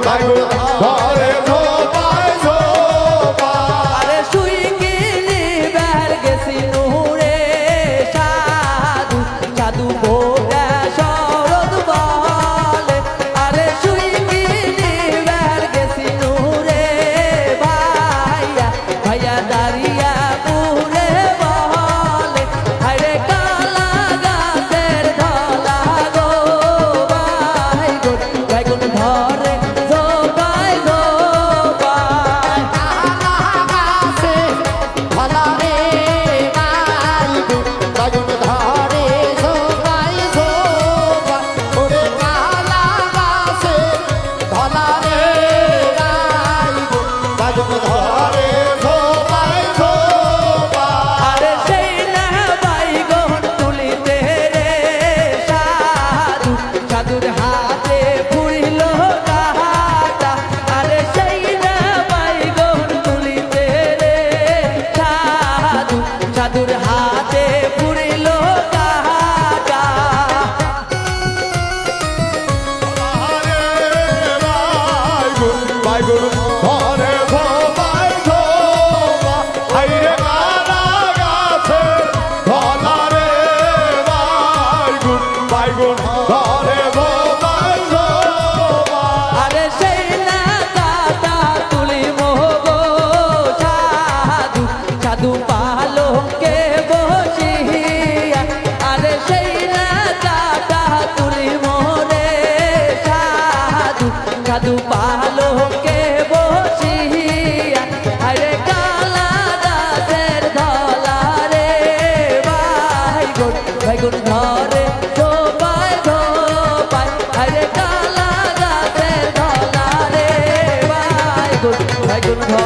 বাইগুন ধরে ধোপায় ধোপায় আরে শুই গিলি বের গেছি নুরে সাধু সাধু ভোগা শরৎ বলে আরে শুই গিলি বের গেছি নুরে ভাইয়া ভাইয়া দাঁড়িয়া পুরে বলে আরে কালা গাছের ধলা গো বাইগুন বাইগুন ধরে ধোপায় ধোপায় ধরে ধোপায় ধোপায় আরে সেই না বাইগন তুলিতে রে সাধু সাধুর হাতে ফুরিল কাটা আরে সেই না বাইগন তুলিতে রে সাধু সাধুর হাতে ফুরিল কাটা বাইগুন ধরে ধোপায় ধোপায় আইরে কালা গাছে ধলা রে বাইগুন বাইগুন ধরে ধোপায় ধোপায় আরে সেই না কাটা তুলি মোগো সাধু সাধু পালকে বসিয়া আরে সেই না কাটা তুলি মোরে সাধু সাধু পালকে বসিয়া আরে কালা গাছের ধলা রে বাইগুন বাইগুন ধরে ধোপায় ধোপায় আরে কালা গাছের ধলা রে বাইগুন বাইগুন ধরে